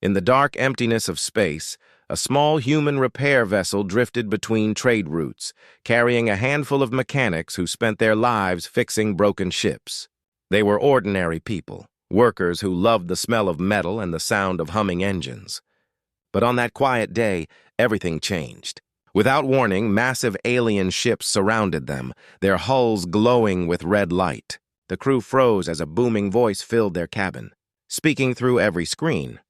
In the dark emptiness of space, a small human repair vessel drifted between trade routes, carrying a handful of mechanics who spent their lives fixing broken ships. They were ordinary people, workers who loved the smell of metal and the sound of humming engines. But on that quiet day, everything changed. Without warning, massive alien ships surrounded them, their hulls glowing with red light. The crew froze as a booming voice filled their cabin, speaking through every screen.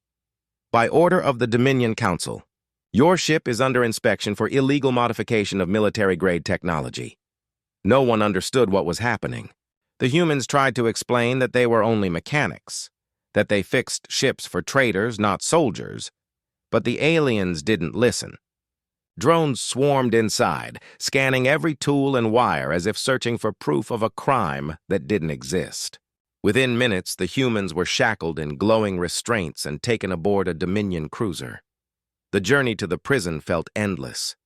By order of the Dominion Council, your ship is under inspection for illegal modification of military-grade technology. No one understood what was happening. The humans tried to explain that they were only mechanics, that they fixed ships for traders, not soldiers, but the aliens didn't listen. Drones swarmed inside, scanning every tool and wire as if searching for proof of a crime that didn't exist. Within minutes, the humans were shackled in glowing restraints and taken aboard a Dominion cruiser. The journey to the prison felt endless.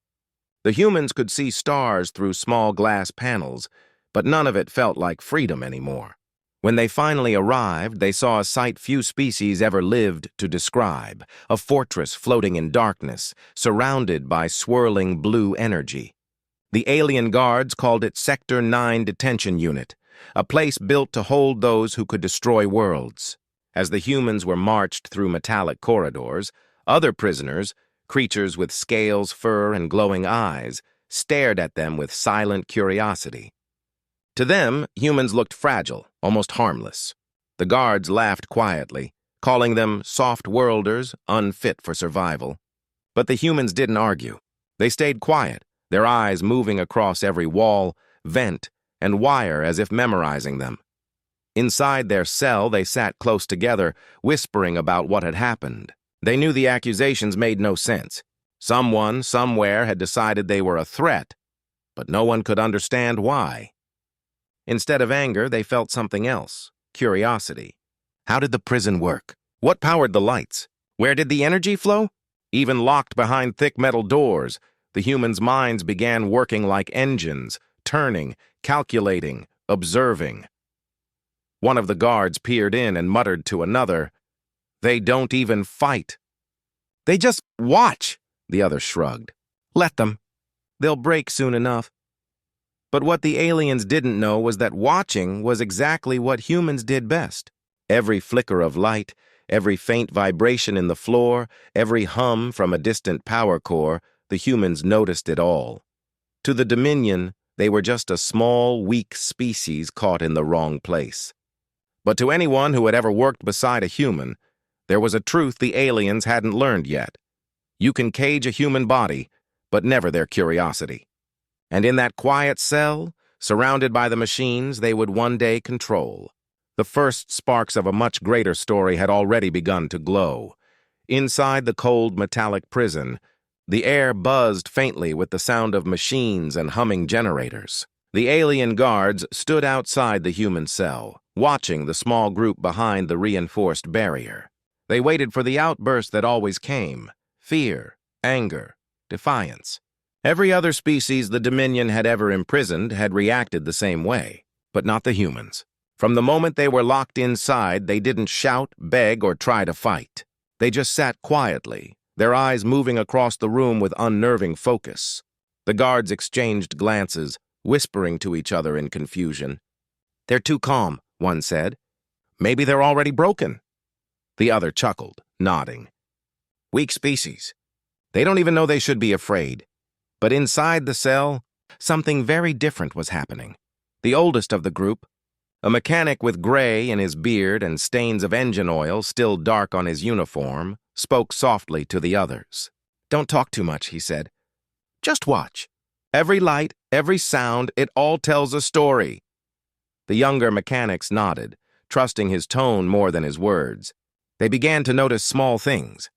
The humans could see stars through small glass panels, but none of it felt like freedom anymore. When they finally arrived, they saw a sight few species ever lived to describe, a fortress floating in darkness, surrounded by swirling blue energy. The alien guards called it Sector 9 Detention Unit, a place built to hold those who could destroy worlds. As the humans were marched through metallic corridors, other prisoners, creatures with scales, fur, and glowing eyes, stared at them with silent curiosity. To them, humans looked fragile, almost harmless. The guards laughed quietly, calling them soft-worlders, unfit for survival. But the humans didn't argue. They stayed quiet, their eyes moving across every wall, vent, and wire as if memorizing them. Inside their cell, they sat close together, whispering about what had happened. They knew the accusations made no sense. Someone, somewhere, had decided they were a threat, but no one could understand why. Instead of anger, they felt something else, curiosity. How did the prison work? What powered the lights? Where did the energy flow? Even locked behind thick metal doors, the humans' minds began working like engines, turning, calculating, observing. One of the guards peered in and muttered to another, "They don't even fight." "They just watch," the other shrugged. "Let them. They'll break soon enough." But what the aliens didn't know was that watching was exactly what humans did best. Every flicker of light, every faint vibration in the floor, every hum from a distant power core, the humans noticed it all. To the Dominion, they were just a small, weak species caught in the wrong place. But to anyone who had ever worked beside a human, there was a truth the aliens hadn't learned yet. You can cage a human body, but never their curiosity. And in that quiet cell, surrounded by the machines they would one day control, the first sparks of a much greater story had already begun to glow. Inside the cold metallic prison, the air buzzed faintly with the sound of machines and humming generators. The alien guards stood outside the human cell, watching the small group behind the reinforced barrier. They waited for the outburst that always came: fear, anger, defiance. Every other species the Dominion had ever imprisoned had reacted the same way, but not the humans. From the moment they were locked inside, they didn't shout, beg, or try to fight. They just sat quietly, their eyes moving across the room with unnerving focus. The guards exchanged glances, whispering to each other in confusion. "They're too calm," one said. "Maybe they're already broken." The other chuckled, nodding. "Weak species. They don't even know they should be afraid." But inside the cell, something very different was happening. The oldest of the group, a mechanic with gray in his beard and stains of engine oil still dark on his uniform, spoke softly to the others. "Don't talk too much," he said. "Just watch. Every light, every sound, it all tells a story." The younger mechanics nodded, trusting his tone more than his words. They began to notice small things: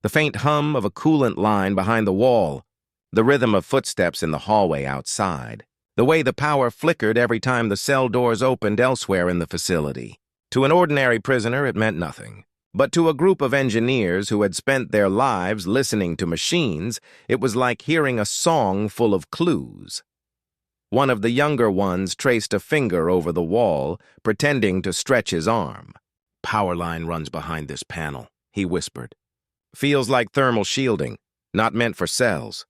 the faint hum of a coolant line behind the wall, the rhythm of footsteps in the hallway outside, the way the power flickered every time the cell doors opened elsewhere in the facility. To an ordinary prisoner, it meant nothing. But to a group of engineers who had spent their lives listening to machines, it was like hearing a song full of clues. One of the younger ones traced a finger over the wall, pretending to stretch his arm. "Power line runs behind this panel," he whispered. Feels like thermal shielding, not meant for cells.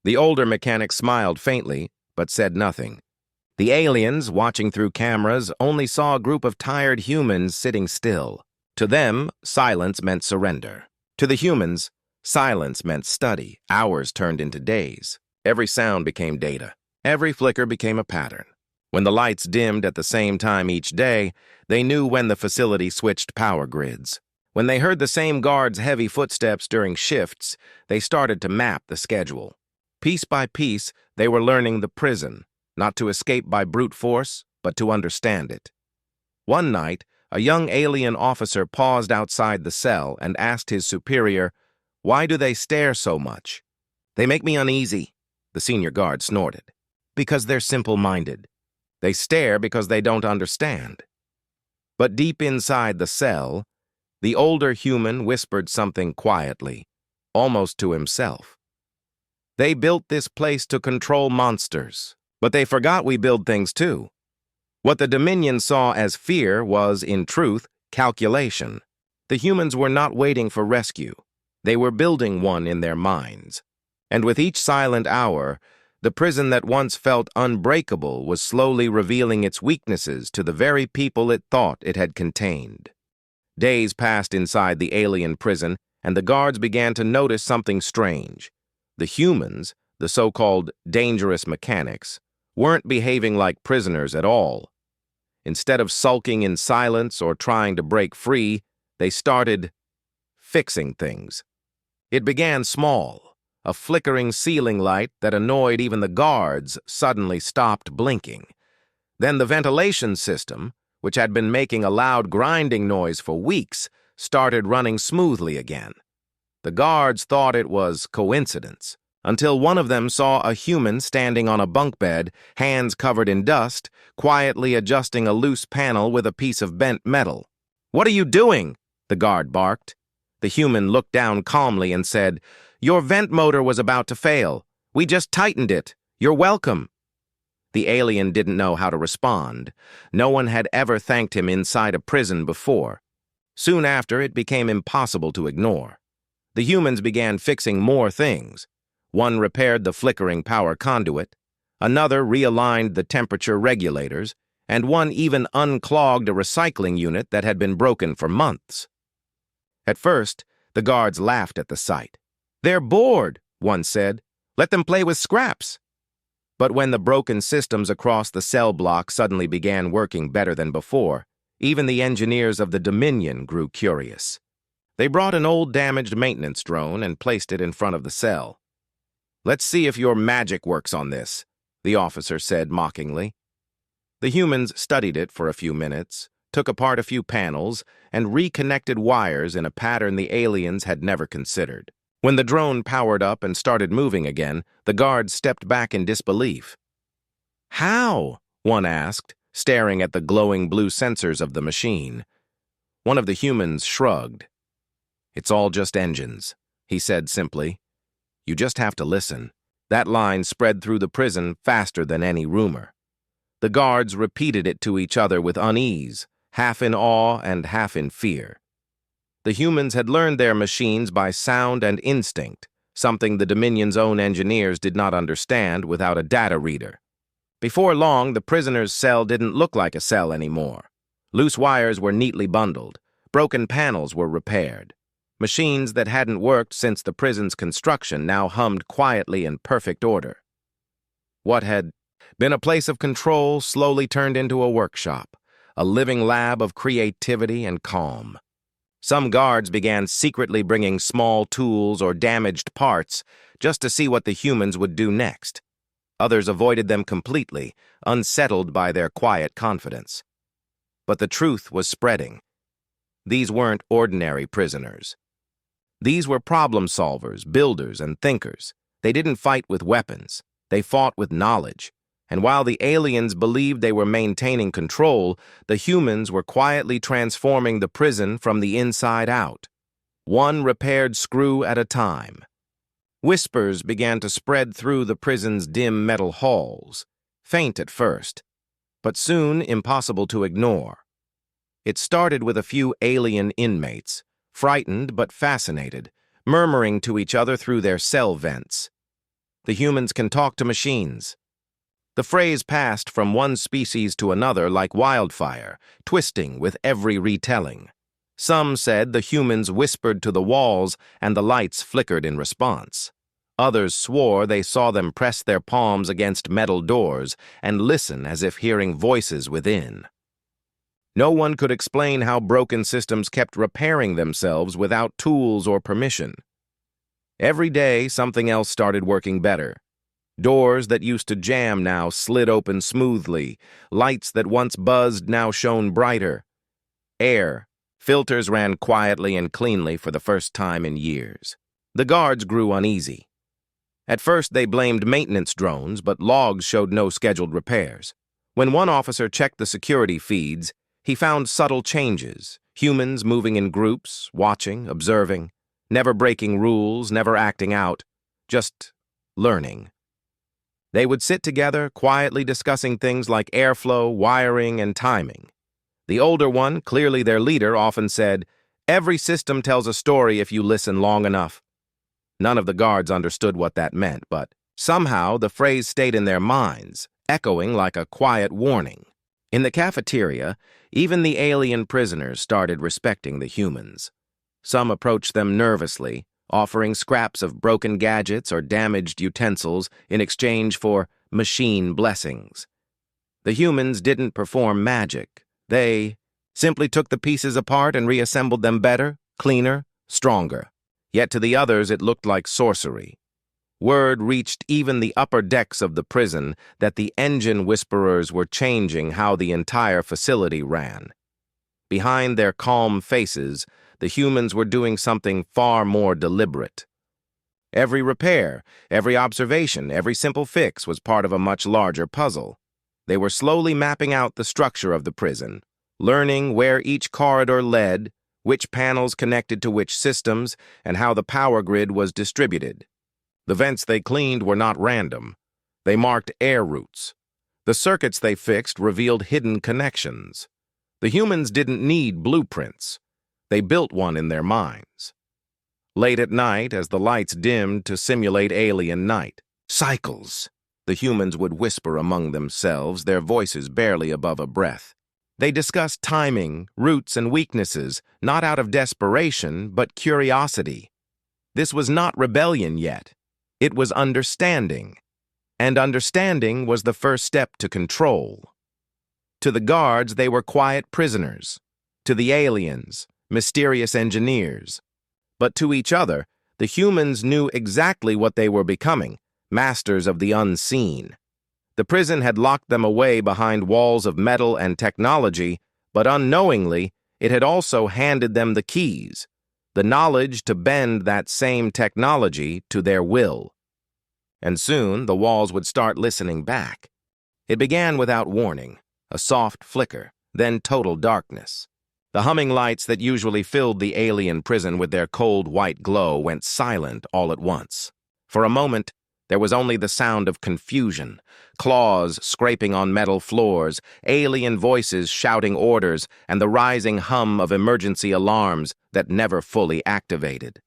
The older mechanic smiled faintly, but said nothing. The aliens, watching through cameras, only saw a group of tired humans sitting still. To them, silence meant surrender. To the humans, silence meant study. Hours turned into days. Every sound became data. Every flicker became a pattern. When the lights dimmed at the same time each day, they knew when the facility switched power grids. When they heard the same guard's heavy footsteps during shifts, they started to map the schedule. Piece by piece, they were learning the prison, not to escape by brute force, but to understand it. One night, a young alien officer paused outside the cell and asked his superior, "Why do they stare so much?" "They make me uneasy," the senior guard snorted. "Because they're simple-minded. They stare because they don't understand." But deep inside the cell, the older human whispered something quietly, almost to himself. "They built this place to control monsters, but they forgot we build things too." What the Dominion saw as fear was, in truth, calculation. The humans were not waiting for rescue. They were building one in their minds. And with each silent hour, the prison that once felt unbreakable was slowly revealing its weaknesses to the very people it thought it had contained. Days passed inside the alien prison, and the guards began to notice something strange. The humans, the so-called dangerous mechanics, weren't behaving like prisoners at all. Instead of sulking in silence or trying to break free, they started fixing things. It began small. A flickering ceiling light that annoyed even the guards suddenly stopped blinking. Then the ventilation system, which had been making a loud grinding noise for weeks, started running smoothly again. The guards thought it was coincidence, until one of them saw a human standing on a bunk bed, hands covered in dust, quietly adjusting a loose panel with a piece of bent metal. "What are you doing?" the guard barked. The human looked down calmly and said, "Your vent motor was about to fail. We just tightened it. You're welcome." The alien didn't know how to respond. No one had ever thanked him inside a prison before. Soon after, it became impossible to ignore. The humans began fixing more things. One repaired the flickering power conduit, another realigned the temperature regulators, and one even unclogged a recycling unit that had been broken for months. At first, the guards laughed at the sight. "They're bored," one said. "Let them play with scraps." But when the broken systems across the cell block suddenly began working better than before, even the engineers of the Dominion grew curious. They brought an old damaged maintenance drone and placed it in front of the cell. "Let's see if your magic works on this," the officer said mockingly. The humans studied it for a few minutes, took apart a few panels, and reconnected wires in a pattern the aliens had never considered. When the drone powered up and started moving again, the guards stepped back in disbelief. "How?" one asked, staring at the glowing blue sensors of the machine. One of the humans shrugged. "It's all just engines," he said simply. "You just have to listen." That line spread through the prison faster than any rumor. The guards repeated it to each other with unease, half in awe and half in fear. The humans had learned their machines by sound and instinct, something the Dominion's own engineers did not understand without a data reader. Before long, the prisoner's cell didn't look like a cell anymore. Loose wires were neatly bundled. Broken panels were repaired. Machines that hadn't worked since the prison's construction now hummed quietly in perfect order. What had been a place of control slowly turned into a workshop, a living lab of creativity and calm. Some guards began secretly bringing small tools or damaged parts just to see what the humans would do next. Others avoided them completely, unsettled by their quiet confidence. But the truth was spreading. These weren't ordinary prisoners. These were problem solvers, builders, and thinkers. They didn't fight with weapons. They fought with knowledge. And while the aliens believed they were maintaining control, the humans were quietly transforming the prison from the inside out, one repaired screw at a time. Whispers began to spread through the prison's dim metal halls, faint at first, but soon impossible to ignore. It started with a few alien inmates, frightened but fascinated, murmuring to each other through their cell vents. The humans can talk to machines. The phrase passed from one species to another like wildfire, twisting with every retelling. Some said the humans whispered to the walls and the lights flickered in response. Others swore they saw them press their palms against metal doors and listen as if hearing voices within. No one could explain how broken systems kept repairing themselves without tools or permission. Every day, something else started working better. Doors that used to jam now slid open smoothly. Lights that once buzzed now shone brighter. Filters ran quietly and cleanly for the first time in years. The guards grew uneasy. At first, they blamed maintenance drones, but logs showed no scheduled repairs. When one officer checked the security feeds, he found subtle changes. Humans moving in groups, watching, observing, never breaking rules, never acting out, just learning. They would sit together, quietly discussing things like airflow, wiring, and timing. The older one, clearly their leader, often said, "Every system tells a story if you listen long enough." None of the guards understood what that meant, but somehow the phrase stayed in their minds, echoing like a quiet warning. In the cafeteria, even the alien prisoners started respecting the humans. Some approached them nervously, offering scraps of broken gadgets or damaged utensils in exchange for machine blessings. The humans didn't perform magic. They simply took the pieces apart and reassembled them better, cleaner, stronger. Yet to the others it looked like sorcery. Word reached even the upper decks of the prison that the engine whisperers were changing how the entire facility ran. Behind their calm faces, the humans were doing something far more deliberate. Every repair, every observation, every simple fix was part of a much larger puzzle. They were slowly mapping out the structure of the prison, learning where each corridor led, which panels connected to which systems, and how the power grid was distributed. The vents they cleaned were not random. They marked air routes. The circuits they fixed revealed hidden connections. The humans didn't need blueprints. They built one in their minds. Late at night, as the lights dimmed to simulate alien night, "Cycles," the humans would whisper among themselves, their voices barely above a breath. They discussed timing, routes, and weaknesses, not out of desperation, but curiosity. This was not rebellion yet. It was understanding. And understanding was the first step to control. To the guards, they were quiet prisoners. To the aliens, mysterious engineers. But to each other, the humans knew exactly what they were becoming, masters of the unseen. The prison had locked them away behind walls of metal and technology, but unknowingly, it had also handed them the keys, the knowledge to bend that same technology to their will. And soon, the walls would start listening back. It began without warning, a soft flicker, then total darkness. The humming lights that usually filled the alien prison with their cold white glow went silent all at once. For a moment, there was only the sound of confusion, claws scraping on metal floors, alien voices shouting orders, and the rising hum of emergency alarms that never fully activated.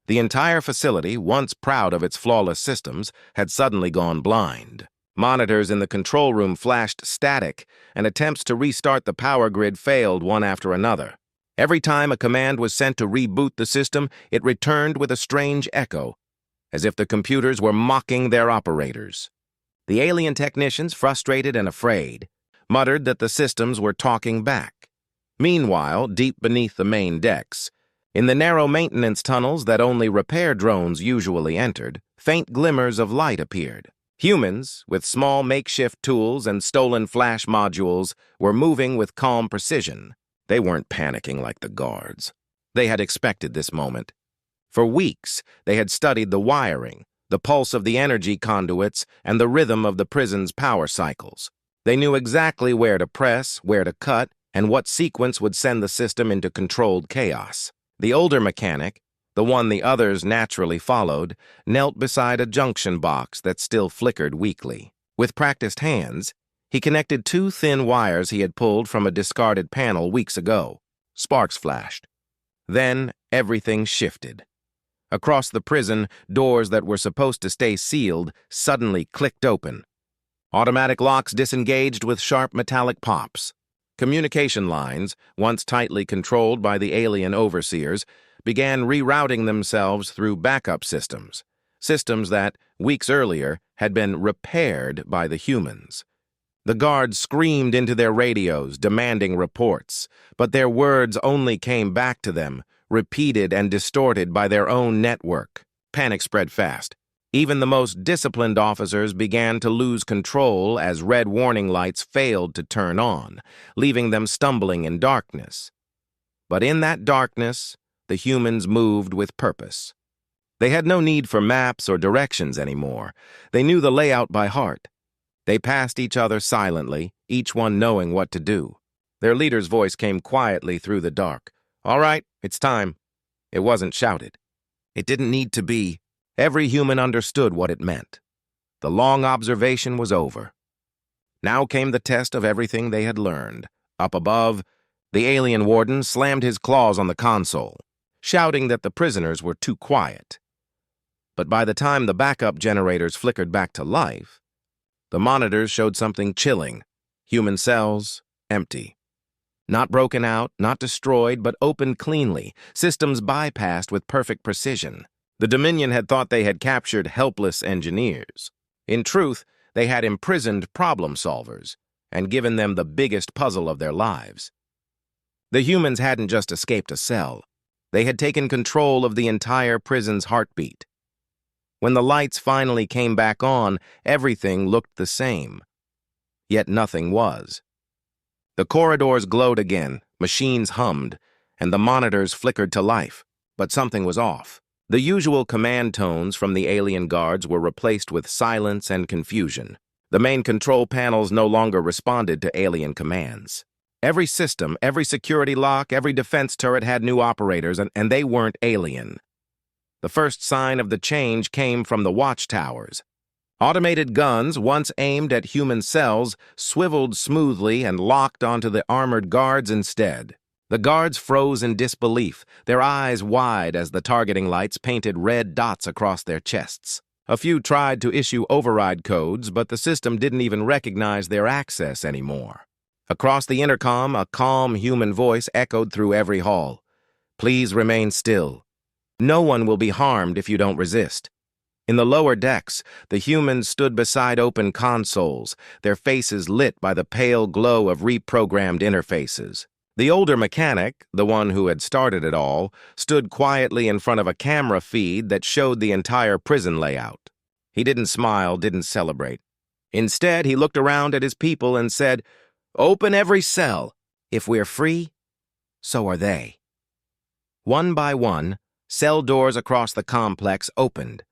The entire facility, once proud of its flawless systems, had suddenly gone blind. Monitors in the control room flashed static, and attempts to restart the power grid failed one after another. Every time a command was sent to reboot the system, it returned with a strange echo, as if the computers were mocking their operators. The alien technicians, frustrated and afraid, muttered that the systems were talking back. Meanwhile, deep beneath the main decks, in the narrow maintenance tunnels that only repair drones usually entered, faint glimmers of light appeared. Humans, with small makeshift tools and stolen flash modules, were moving with calm precision. They weren't panicking like the guards. They had expected this moment. For weeks, they had studied the wiring, the pulse of the energy conduits, and the rhythm of the prison's power cycles. They knew exactly where to press, where to cut, and what sequence would send the system into controlled chaos. The older mechanic, the one the others naturally followed, knelt beside a junction box that still flickered weakly. With practiced hands, he connected two thin wires he had pulled from a discarded panel weeks ago. Sparks flashed. Then everything shifted. Across the prison, doors that were supposed to stay sealed suddenly clicked open. Automatic locks disengaged with sharp metallic pops. Communication lines, once tightly controlled by the alien overseers, began rerouting themselves through backup systems. Systems that, weeks earlier, had been repaired by the humans. The guards screamed into their radios, demanding reports, but their words only came back to them, repeated and distorted by their own network. Panic spread fast. Even the most disciplined officers began to lose control as red warning lights failed to turn on, leaving them stumbling in darkness. But in that darkness, the humans moved with purpose. They had no need for maps or directions anymore. They knew the layout by heart. They passed each other silently, each one knowing what to do. Their leader's voice came quietly through the dark. "All right, it's time." It wasn't shouted. It didn't need to be. Every human understood what it meant. The long observation was over. Now came the test of everything they had learned. Up above, the alien warden slammed his claws on the console, shouting that the prisoners were too quiet. But by the time the backup generators flickered back to life, the monitors showed something chilling. Human cells, empty. Not broken out, not destroyed, but opened cleanly, systems bypassed with perfect precision. The Dominion had thought they had captured helpless engineers. In truth, they had imprisoned problem solvers and given them the biggest puzzle of their lives. The humans hadn't just escaped a cell. They had taken control of the entire prison's heartbeat. When the lights finally came back on, everything looked the same. Yet nothing was. The corridors glowed again, machines hummed, and the monitors flickered to life. But something was off. The usual command tones from the alien guards were replaced with silence and confusion. The main control panels no longer responded to alien commands. Every system, every security lock, every defense turret had new operators, and they weren't alien. The first sign of the change came from the watchtowers. Automated guns, once aimed at human cells, swiveled smoothly and locked onto the armored guards instead. The guards froze in disbelief, their eyes wide as the targeting lights painted red dots across their chests. A few tried to issue override codes, but the system didn't even recognize their access anymore. Across the intercom, a calm human voice echoed through every hall. "Please remain still. No one will be harmed if you don't resist." In the lower decks, the humans stood beside open consoles, their faces lit by the pale glow of reprogrammed interfaces. The older mechanic, the one who had started it all, stood quietly in front of a camera feed that showed the entire prison layout. He didn't smile, didn't celebrate. Instead, he looked around at his people and said, "Open every cell. If we're free, so are they." One by one, cell doors across the complex opened,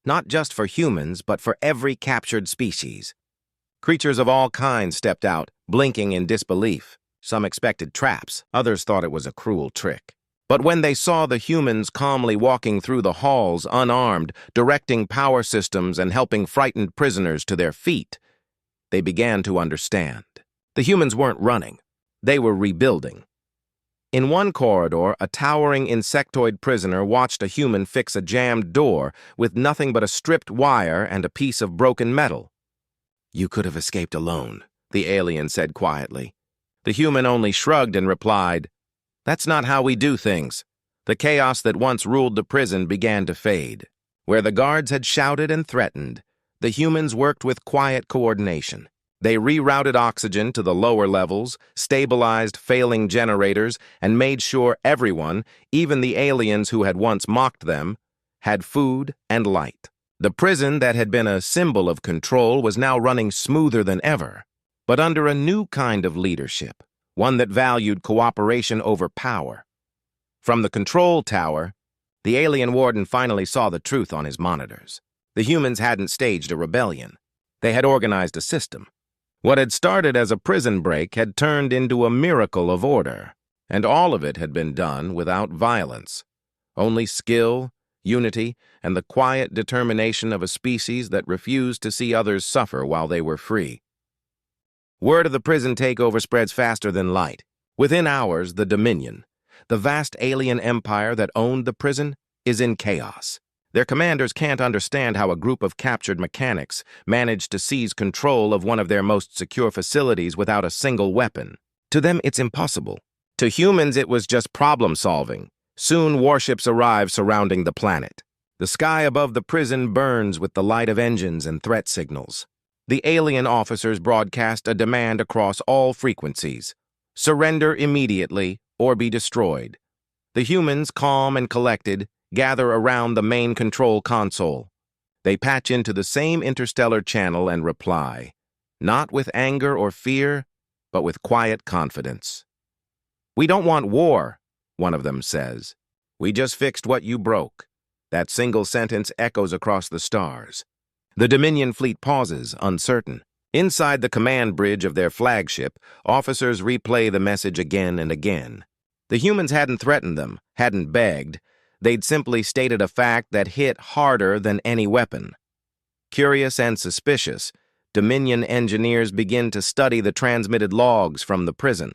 not just for humans, but for every captured species. Creatures of all kinds stepped out, blinking in disbelief. Some expected traps, others thought it was a cruel trick. But when they saw the humans calmly walking through the halls unarmed, directing power systems and helping frightened prisoners to their feet, they began to understand. The humans weren't running. They were rebuilding. In one corridor, a towering insectoid prisoner watched a human fix a jammed door with nothing but a stripped wire and a piece of broken metal. "You could have escaped alone," the alien said quietly. The human only shrugged and replied, "That's not how we do things." The chaos that once ruled the prison began to fade. Where the guards had shouted and threatened, the humans worked with quiet coordination. They rerouted oxygen to the lower levels, stabilized failing generators, and made sure everyone, even the aliens who had once mocked them, had food and light. The prison that had been a symbol of control was now running smoother than ever, but under a new kind of leadership, one that valued cooperation over power. From the control tower, the alien warden finally saw the truth on his monitors. The humans hadn't staged a rebellion. They had organized a system. What had started as a prison break had turned into a miracle of order, and all of it had been done without violence. Only skill, unity, and the quiet determination of a species that refused to see others suffer while they were free. Word of the prison takeover spreads faster than light. Within hours, the Dominion, the vast alien empire that owned the prison, is in chaos. Their commanders can't understand how a group of captured mechanics managed to seize control of one of their most secure facilities without a single weapon. To them, it's impossible. To humans, it was just problem-solving. Soon, warships arrive surrounding the planet. The sky above the prison burns with the light of engines and threat signals. The alien officers broadcast a demand across all frequencies: surrender immediately or be destroyed. The humans, calm and collected, gather around the main control console. They patch into the same interstellar channel and reply, not with anger or fear, but with quiet confidence. "We don't want war," one of them says. "We just fixed what you broke." That single sentence echoes across the stars. The Dominion fleet pauses, uncertain. Inside the command bridge of their flagship, officers replay the message again and again. The humans hadn't threatened them, hadn't begged. They'd simply stated a fact that hit harder than any weapon. Curious and suspicious, Dominion engineers begin to study the transmitted logs from the prison.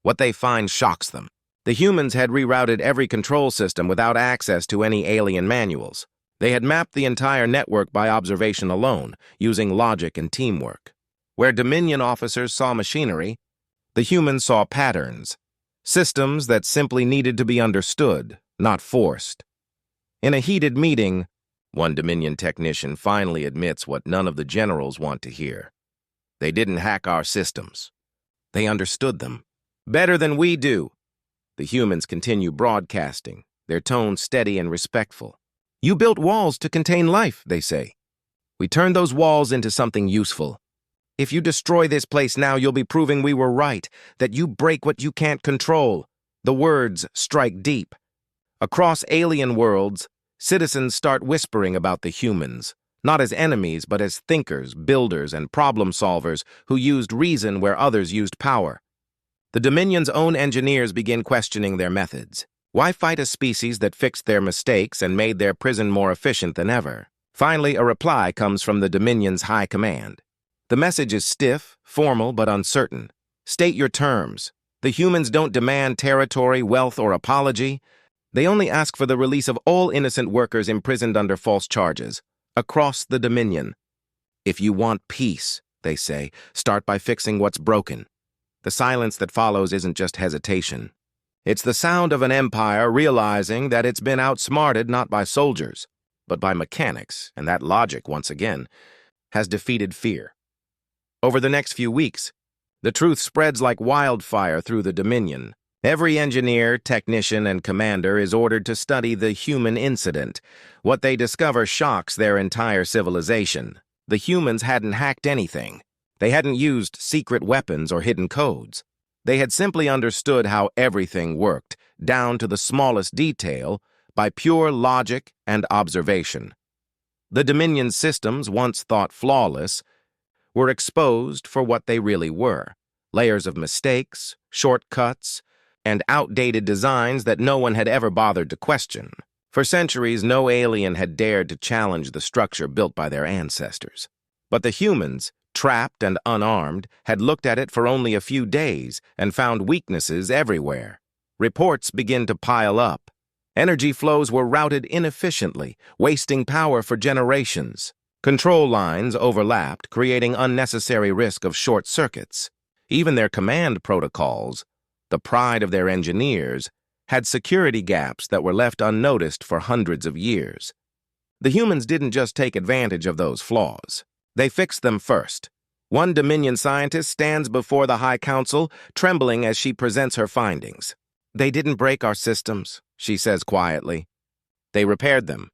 What they find shocks them. The humans had rerouted every control system without access to any alien manuals. They had mapped the entire network by observation alone, using logic and teamwork. Where Dominion officers saw machinery, the humans saw patterns. Systems that simply needed to be understood, not forced. In a heated meeting, one Dominion technician finally admits what none of the generals want to hear. They didn't hack our systems. They understood them. Better than we do. The humans continue broadcasting, their tone steady and respectful. "You built walls to contain life," they say. "We turned those walls into something useful. If you destroy this place now, you'll be proving we were right, that you break what you can't control." The words strike deep. Across alien worlds, citizens start whispering about the humans, not as enemies, but as thinkers, builders, and problem solvers who used reason where others used power. The Dominion's own engineers begin questioning their methods. Why fight a species that fixed their mistakes and made their prison more efficient than ever? Finally, a reply comes from the Dominion's high command. The message is stiff, formal, but uncertain. State your terms. The humans don't demand territory, wealth, or apology. They only ask for the release of all innocent workers imprisoned under false charges, across the Dominion. "If you want peace," they say, "start by fixing what's broken." The silence that follows isn't just hesitation. It's the sound of an empire realizing that it's been outsmarted not by soldiers, but by mechanics, and that logic, once again, has defeated fear. Over the next few weeks, the truth spreads like wildfire through the Dominion. Every engineer, technician, and commander is ordered to study the human incident. What they discover shocks their entire civilization. The humans hadn't hacked anything. They hadn't used secret weapons or hidden codes. They had simply understood how everything worked, down to the smallest detail, by pure logic and observation. The Dominion systems, once thought flawless, were exposed for what they really were: layers of mistakes, shortcuts, and outdated designs that no one had ever bothered to question. For centuries, no alien had dared to challenge the structure built by their ancestors. But the humans, trapped and unarmed, had looked at it for only a few days and found weaknesses everywhere. Reports begin to pile up. Energy flows were routed inefficiently, wasting power for generations. Control lines overlapped, creating unnecessary risk of short circuits. Even their command protocols, the pride of their engineers, had security gaps that were left unnoticed for hundreds of years. The humans didn't just take advantage of those flaws. They fixed them first. One Dominion scientist stands before the High Council, trembling as she presents her findings. "They didn't break our systems," she says quietly. "They repaired them,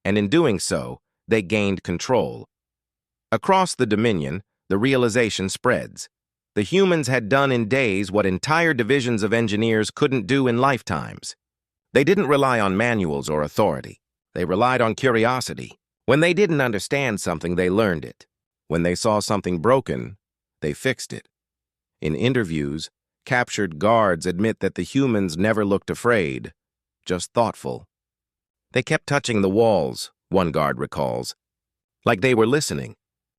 and in doing so, they gained control." Across the Dominion, the realization spreads. The humans had done in days what entire divisions of engineers couldn't do in lifetimes. They didn't rely on manuals or authority. They relied on curiosity. When they didn't understand something, they learned it. When they saw something broken, they fixed it. In interviews, captured guards admit that the humans never looked afraid, just thoughtful. "They kept touching the walls," one guard recalls, "like they were listening,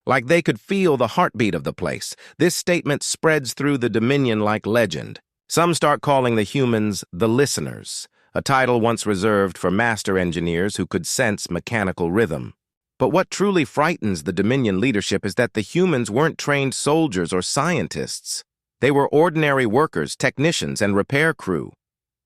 like they could feel the heartbeat of the place." This statement spreads through the Dominion like legend. Some start calling the humans the listeners, a title once reserved for master engineers who could sense mechanical rhythm. But what truly frightens the Dominion leadership is that the humans weren't trained soldiers or scientists. They were ordinary workers, technicians, and repair crew.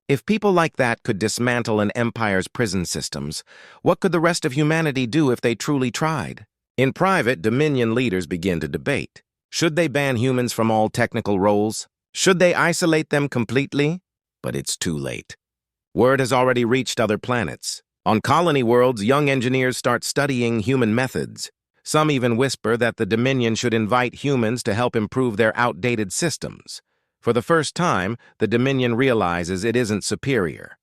If people like that could dismantle an empire's prison systems, what could the rest of humanity do if they truly tried? In private, Dominion leaders begin to debate. Should they ban humans from all technical roles? Should they isolate them completely? But it's too late. Word has already reached other planets. On colony worlds, young engineers start studying human methods. Some even whisper that the Dominion should invite humans to help improve their outdated systems. For the first time, the Dominion realizes it isn't superior.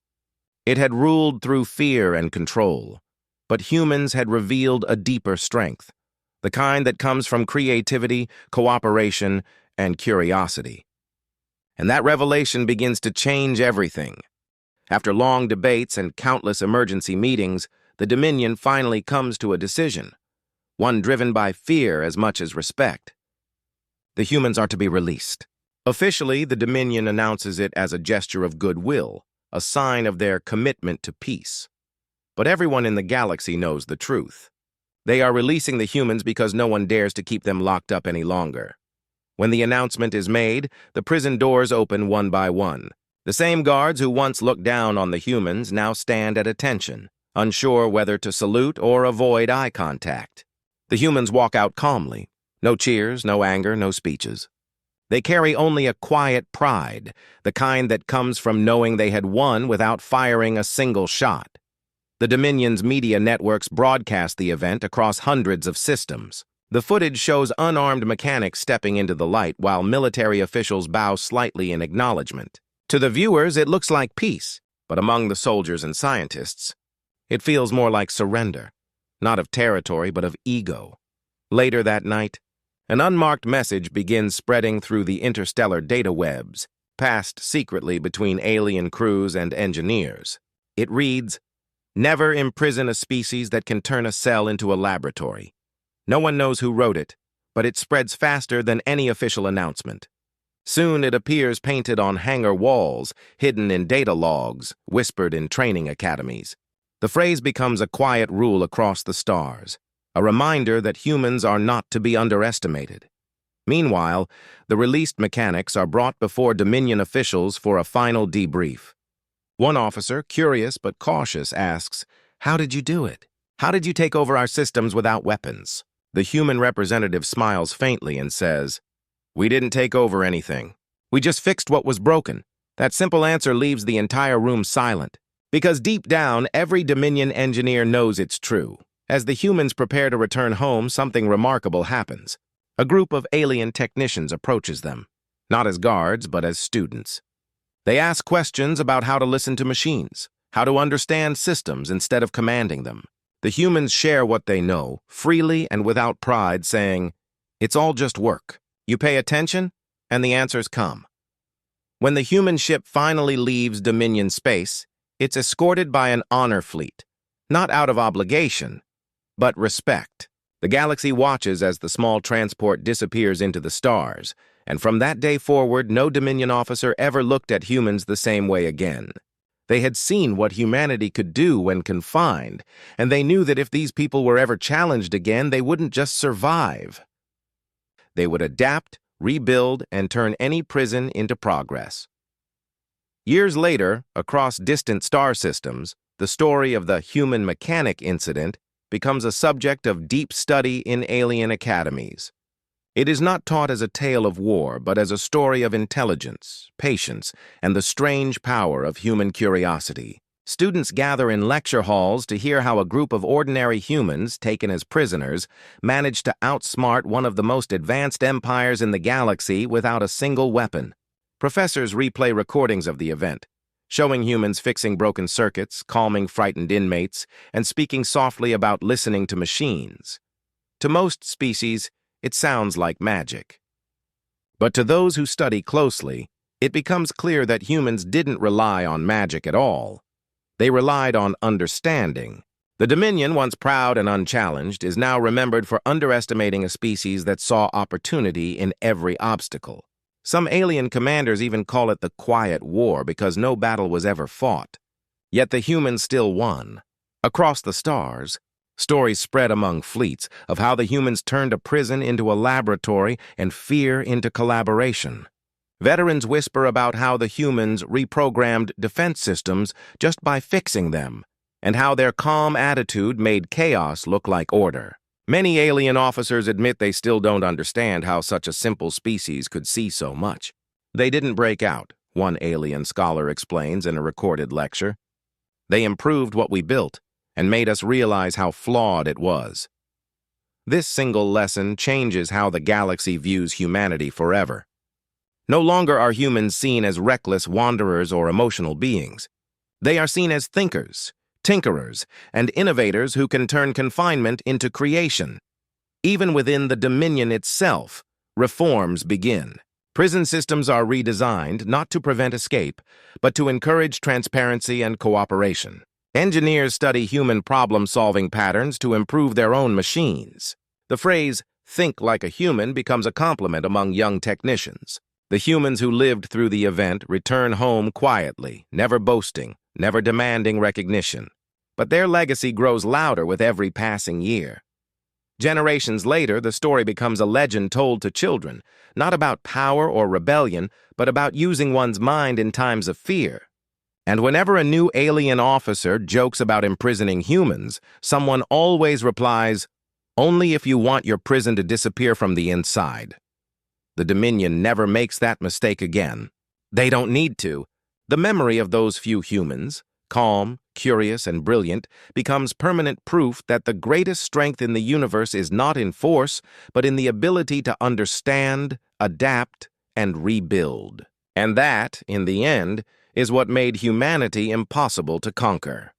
It had ruled through fear and control, but humans had revealed a deeper strength, the kind that comes from creativity, cooperation, and curiosity. And that revelation begins to change everything. After long debates and countless emergency meetings, the Dominion finally comes to a decision, one driven by fear as much as respect. The humans are to be released. Officially, the Dominion announces it as a gesture of goodwill, a sign of their commitment to peace. But everyone in the galaxy knows the truth. They are releasing the humans because no one dares to keep them locked up any longer. When the announcement is made, the prison doors open one by one. The same guards who once looked down on the humans now stand at attention, unsure whether to salute or avoid eye contact. The humans walk out calmly. No cheers, no anger, no speeches. They carry only a quiet pride, the kind that comes from knowing they had won without firing a single shot. The Dominion's media networks broadcast the event across hundreds of systems. The footage shows unarmed mechanics stepping into the light while military officials bow slightly in acknowledgement. To the viewers, it looks like peace, but among the soldiers and scientists, it feels more like surrender, not of territory but of ego. Later that night, an unmarked message begins spreading through the interstellar data webs, passed secretly between alien crews and engineers. It reads, "Never imprison a species that can turn a cell into a laboratory." No one knows who wrote it, but it spreads faster than any official announcement. Soon it appears painted on hangar walls, hidden in data logs, whispered in training academies. The phrase becomes a quiet rule across the stars, a reminder that humans are not to be underestimated. Meanwhile, the released mechanics are brought before Dominion officials for a final debrief. One officer, curious but cautious, asks, "How did you do it? How did you take over our systems without weapons?" The human representative smiles faintly and says, "We didn't take over anything. We just fixed what was broken." That simple answer leaves the entire room silent, because deep down, every Dominion engineer knows it's true. As the humans prepare to return home, something remarkable happens. A group of alien technicians approaches them, not as guards, but as students. They ask questions about how to listen to machines, how to understand systems instead of commanding them. The humans share what they know, freely and without pride, saying, "It's all just work. You pay attention, and the answers come." When the human ship finally leaves Dominion space, it's escorted by an honor fleet, not out of obligation, but respect. The galaxy watches as the small transport disappears into the stars, and from that day forward, no Dominion officer ever looked at humans the same way again. They had seen what humanity could do when confined, and they knew that if these people were ever challenged again, they wouldn't just survive. They would adapt, rebuild, and turn any prison into progress. Years later, across distant star systems, the story of the human mechanic incident becomes a subject of deep study in alien academies. It is not taught as a tale of war, but as a story of intelligence, patience, and the strange power of human curiosity. Students gather in lecture halls to hear how a group of ordinary humans, taken as prisoners, managed to outsmart one of the most advanced empires in the galaxy without a single weapon. Professors replay recordings of the event, showing humans fixing broken circuits, calming frightened inmates, and speaking softly about listening to machines. To most species, it sounds like magic. But to those who study closely, it becomes clear that humans didn't rely on magic at all. They relied on understanding. The Dominion, once proud and unchallenged, is now remembered for underestimating a species that saw opportunity in every obstacle. Some alien commanders even call it the Quiet War because no battle was ever fought. Yet the humans still won. Across the stars, stories spread among fleets of how the humans turned a prison into a laboratory and fear into collaboration. Veterans whisper about how the humans reprogrammed defense systems just by fixing them, and how their calm attitude made chaos look like order. Many alien officers admit they still don't understand how such a simple species could see so much. They didn't break out, one alien scholar explains in a recorded lecture. They improved what we built and made us realize how flawed it was. This single lesson changes how the galaxy views humanity forever. No longer are humans seen as reckless wanderers or emotional beings. They are seen as thinkers, tinkerers, and innovators who can turn confinement into creation. Even within the Dominion itself, reforms begin. Prison systems are redesigned not to prevent escape, but to encourage transparency and cooperation. Engineers study human problem-solving patterns to improve their own machines. The phrase, "think like a human," becomes a compliment among young technicians. The humans who lived through the event return home quietly, never boasting, never demanding recognition. But their legacy grows louder with every passing year. Generations later, the story becomes a legend told to children, not about power or rebellion, but about using one's mind in times of fear. And whenever a new alien officer jokes about imprisoning humans, someone always replies, "Only if you want your prison to disappear from the inside." The Dominion never makes that mistake again. They don't need to. The memory of those few humans, calm, curious, and brilliant, becomes permanent proof that the greatest strength in the universe is not in force, but in the ability to understand, adapt, and rebuild. And that, in the end, is what made humanity impossible to conquer.